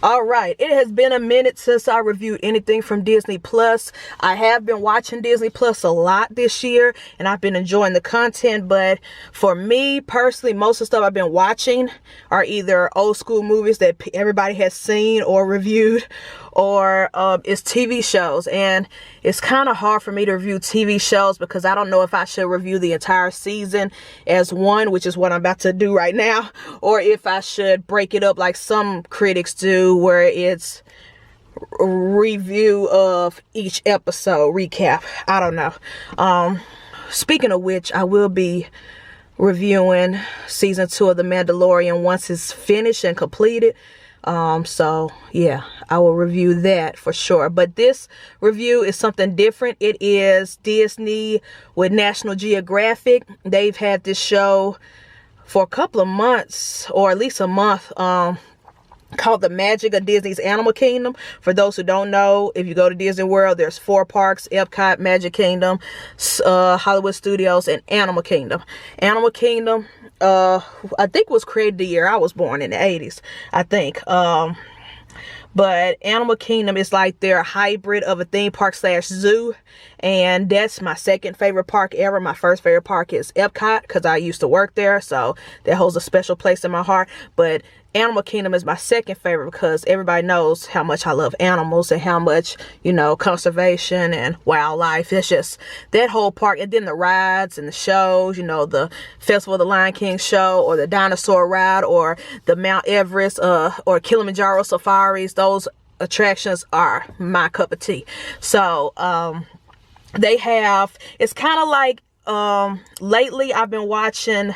All right, it has been a minute since I reviewed anything from Disney Plus. I have been watching Disney Plus a lot this year, and I've been enjoying the content, but for me personally, most of the stuff I've been watching are either old school movies that everybody has seen or reviewed, or it's TV shows. And it's kind of hard for me to review TV shows because I don't know if I should review the entire season as one, which is what I'm about to do right now, or if I should break it up like some critics do, where it's a review of each episode, recap. I don't know. Speaking of which, I will be reviewing season 2 of The Mandalorian once it's finished and completed. So yeah, I will review that for sure. But this review is something different. It is Disney with National Geographic. They've had this show for a couple of months, or at least a month, called The Magic of Disney's Animal Kingdom. For those who don't know, if you go to Disney World, there's 4 parks: Epcot, Magic Kingdom, Hollywood Studios, and Animal Kingdom. Animal Kingdom, I think was created the year I was born, in the 80s, I think. But Animal Kingdom is like their hybrid of a theme park / zoo. And that's my second favorite park ever. My first favorite park is Epcot because I used to work there. So that holds a special place in my heart. But Animal Kingdom is my second favorite because everybody knows how much I love animals and how much, you know, conservation and wildlife. It's just that whole park. And then the rides and the shows, you know, the Festival of the Lion King show, or the dinosaur ride, or the Mount Everest, or Kilimanjaro safaris. Those attractions are my cup of tea. So, they have, it's kind of like, lately I've been watching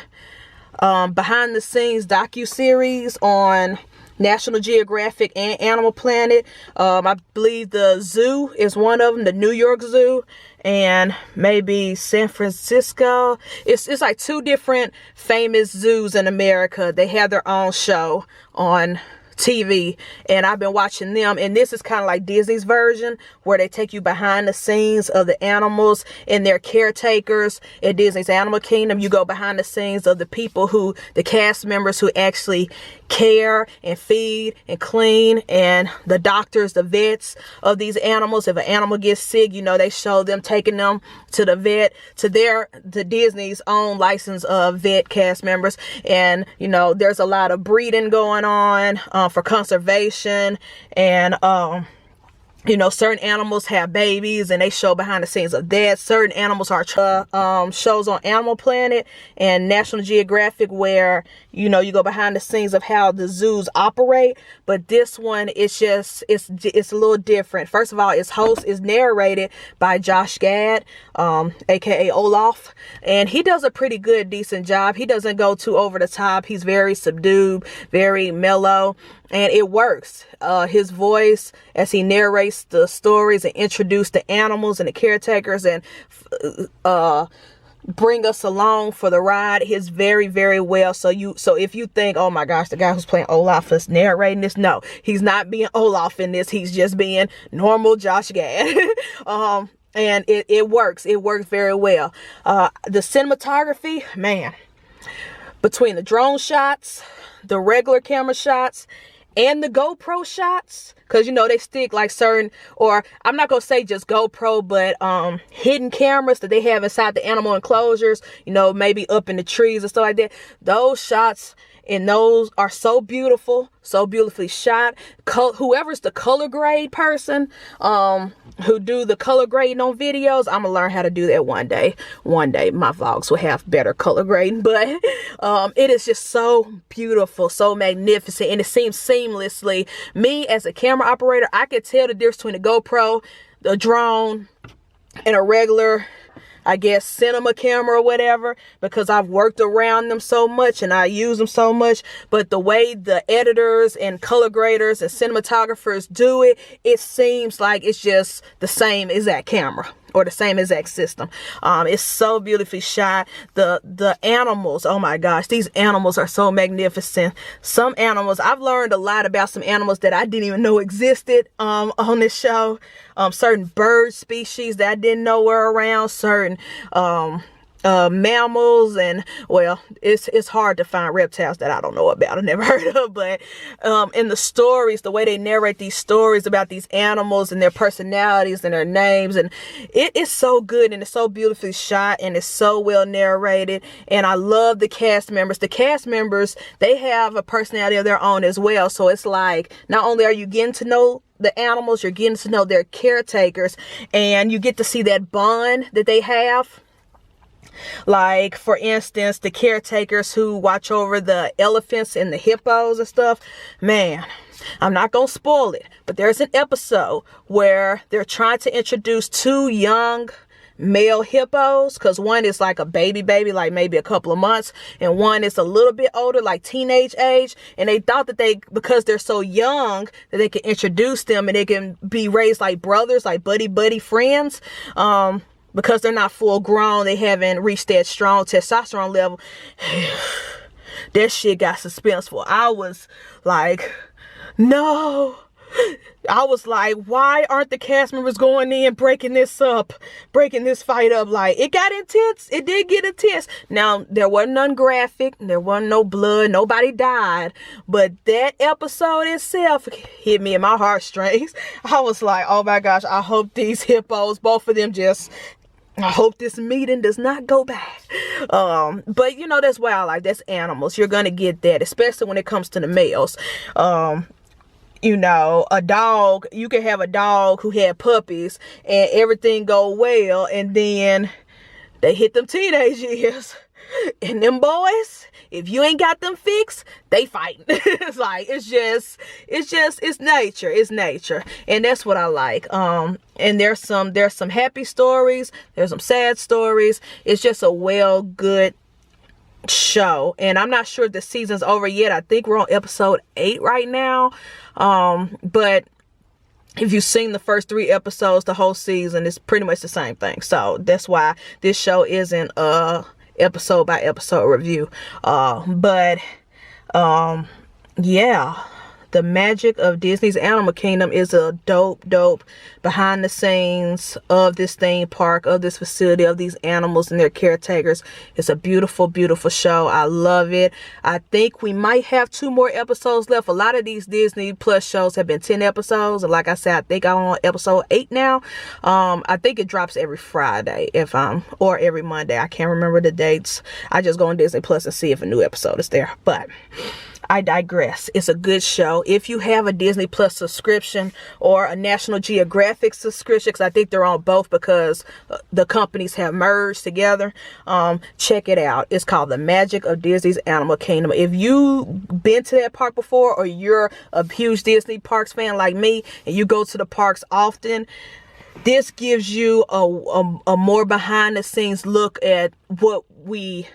behind the scenes docu-series on National Geographic and Animal Planet. I believe the zoo is one of them, the New York Zoo, and maybe San Francisco. It's like 2 different famous zoos in America. They have their own show on TV, and I've been watching them. And this is kind of like Disney's version, where they take you behind the scenes of the animals and their caretakers. At Disney's Animal Kingdom, you go behind the scenes of the people the cast members who actually care and feed and clean, and the doctors, the vets of these animals. If an animal gets sick, you know, they show them taking them to the vet, to Disney's own licensed vet cast members. And, you know, there's a lot of breeding going on for conservation, and you know, certain animals have babies and they show behind the scenes of that. Certain animals are shows on Animal Planet and National Geographic where, you know, you go behind the scenes of how the zoos operate. But this one, it's just, it's a little different. First of all, its host is narrated by Josh Gad, aka Olaf, and he does a pretty good, decent job. He doesn't go too over the top. He's very subdued, very mellow, and it works. His voice as he narrates the stories and introduce the animals and the caretakers and bring us along for the ride is very, very well. So if you think, oh my gosh, the guy who's playing Olaf is narrating this, no, he's not being Olaf in this. He's just being normal Josh Gad. And it works. It works very well. The cinematography, man, between the drone shots, the regular camera shots, and the GoPro shots, because, you know, they stick like certain, or I'm not going to say just GoPro, but hidden cameras that they have inside the animal enclosures, you know, maybe up in the trees and stuff like that. Those shots and those are so beautiful, so beautifully shot. Whoever's the color grade person who do the color grading on videos, I'm gonna learn how to do that one day. One day my vlogs will have better color grading, but it is just so beautiful, so magnificent, and it seems seamlessly. Me as a camera operator, I could tell the difference between a GoPro, the drone, and a regular, I guess, cinema camera or whatever, because I've worked around them so much and I use them so much. But the way the editors and color graders and cinematographers do it, it seems like it's just the same exact camera or the same exact system. It's so beautifully shot. The animals, oh my gosh, these animals are so magnificent. Some animals, I've learned a lot about some animals that I didn't even know existed on this show. Certain bird species that I didn't know were around, certain mammals, and well, it's hard to find reptiles that I don't know about, I never heard of, but in the stories, the way they narrate these stories about these animals and their personalities and their names, and it is so good, and it's so beautifully shot, and it's so well narrated. And I love the cast members. The cast members, they have a personality of their own as well, so it's like not only are you getting to know the animals, you're getting to know their caretakers, and you get to see that bond that they have. Like, for instance, the caretakers who watch over the elephants and the hippos and stuff. Man, I'm not gonna spoil it, but there's an episode where they're trying to introduce 2 young male hippos, because one is like a baby, like maybe a couple of months, and one is a little bit older, like teenage age. And they thought that because they're so young, that they can introduce them and they can be raised like brothers, like buddy friends. Because they're not full grown, they haven't reached that strong testosterone level. That shit got suspenseful. I was like, no. I was like, why aren't the cast members going in, breaking this fight up? Like, it got intense. It did get intense. Now, there wasn't none graphic. There wasn't no blood. Nobody died. But that episode itself hit me in my heartstrings. I was like, oh my gosh, I hope these hippos, both of them, I hope this meeting does not go bad. But you know, that's why I like, that's animals. You're gonna get that, especially when it comes to the males. You know, a dog, you can have a dog who had puppies and everything go well, and then they hit them teenage years. And them boys, if you ain't got them fixed, they fighting. It's like, it's nature. And that's what I like. And there's some happy stories. There's some sad stories. It's just a good show. And I'm not sure if the season's over yet. I think we're on episode 8 right now. But if you've seen the first 3 episodes, the whole season, it's pretty much the same thing. So that's why this show isn't episode by episode review. Yeah, the magic of Disney's Animal Kingdom is a dope behind the scenes of this theme park, of this facility, of these animals and their caretakers. It's a beautiful show. I love it. I think we might have 2 more episodes left. A lot of these Disney Plus shows have been 10 episodes, and like I said, I think I'm on episode 8 now. I think it drops every Friday or every Monday. I can't remember the dates. I just go on Disney Plus and see if a new episode is there. But I digress. It's a good show. If you have a Disney Plus subscription or a National Geographic subscription, because I think they're on both because the companies have merged together, check it out. It's called The Magic of Disney's Animal Kingdom. If you've been to that park before, or you're a huge Disney Parks fan like me and you go to the parks often, this gives you a more behind the scenes look at what we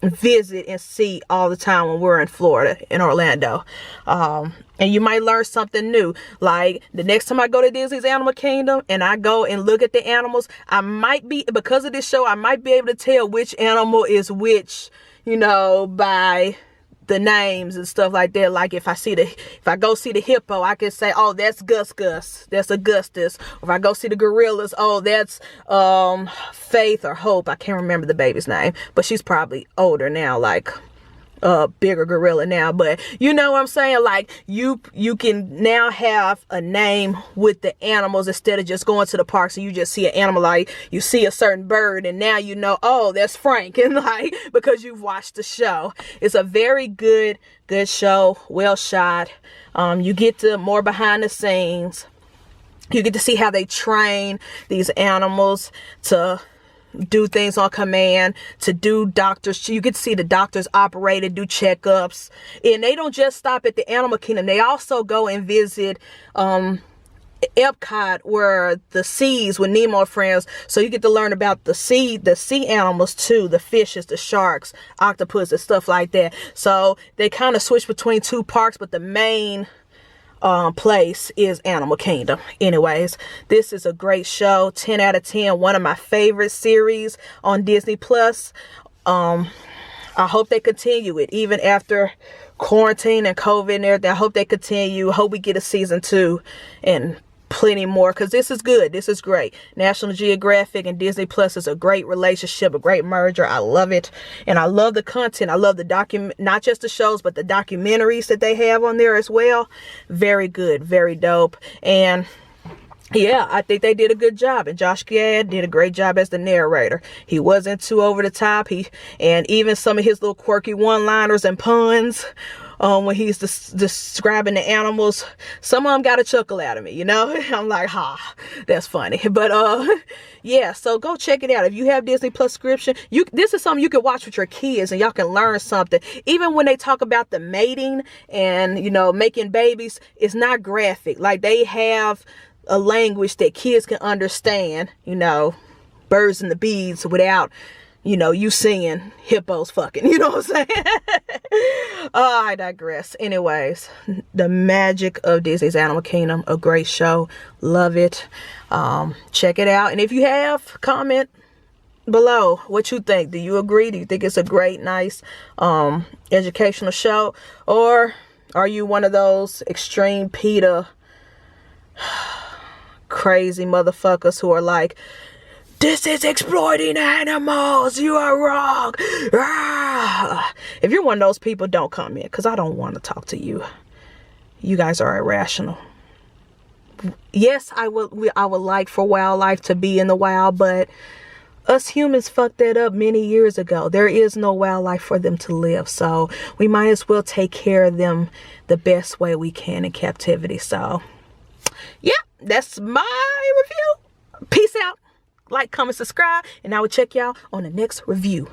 visit and see all the time when we're in Florida, in Orlando. And you might learn something new. Like, the next time I go to Disney's Animal Kingdom and I go and look at the animals, I might be, because of this show, I might be able to tell which animal is which, you know, by the names and stuff like that. Like, if I go see the hippo, I can say, oh, that's Gus, that's Augustus. Or if I go see the gorillas, oh, that's Faith or Hope. I can't remember the baby's name, but she's probably older now, like bigger gorilla now. But you know what I'm saying? Like, you can now have a name with the animals instead of just going to the parks and you just see an animal. Like, you see a certain bird and now you know, oh, that's Frank, and like, because you've watched the show. It's a very good show, well shot. You get to more behind the scenes. You get to see how they train these animals to do things on command, to do doctors. You get to see the doctors operate and do checkups. And they don't just stop at the Animal Kingdom. They also go and visit Epcot, where the seas with Nemo and friends. So you get to learn about the sea animals too, the fishes, the sharks, octopus, and stuff like that. So they kind of switch between 2 parks, but the main place is Animal Kingdom. Anyways, this is a great show. 10 out of 10. One of my favorite series on Disney Plus. I hope they continue it even after quarantine and COVID and everything. I hope they continue. I hope we get a season 2 and plenty more, because this is good. This is great. National Geographic and Disney Plus is a great relationship, a great merger. I love it. And I love the content. I love the not just the shows, but the documentaries that they have on there as well. Very good. Very dope. And yeah, I think they did a good job, and Josh Gad did a great job as the narrator. He wasn't too over the top. And even some of his little quirky one-liners and puns, when he's describing the animals, some of them got a chuckle out of me, you know. I'm like, ha, that's funny. But yeah, so go check it out. If you have Disney Plus subscription, this is something you can watch with your kids, and y'all can learn something. Even when they talk about the mating and, you know, making babies, it's not graphic. Like, they have a language that kids can understand, you know, birds and the bees, without, you know, you seeing hippos fucking, you know what I'm saying? Oh, I digress. Anyways, the magic of Disney's Animal Kingdom, a great show. Love it. Check it out. And if you have, comment below what you think. Do you agree? Do you think it's a great, nice, educational show? Or are you one of those extreme PETA crazy motherfuckers who are like, this is exploiting animals, you are wrong? Ah. If you're one of those people, don't comment, because I don't want to talk to you. You guys are irrational. Yes, I would like for wildlife to be in the wild, but us humans fucked that up many years ago. There is no wildlife for them to live, so we might as well take care of them the best way we can in captivity. So yeah, that's my review. Peace out. Like, comment, subscribe, and I will check y'all on the next review.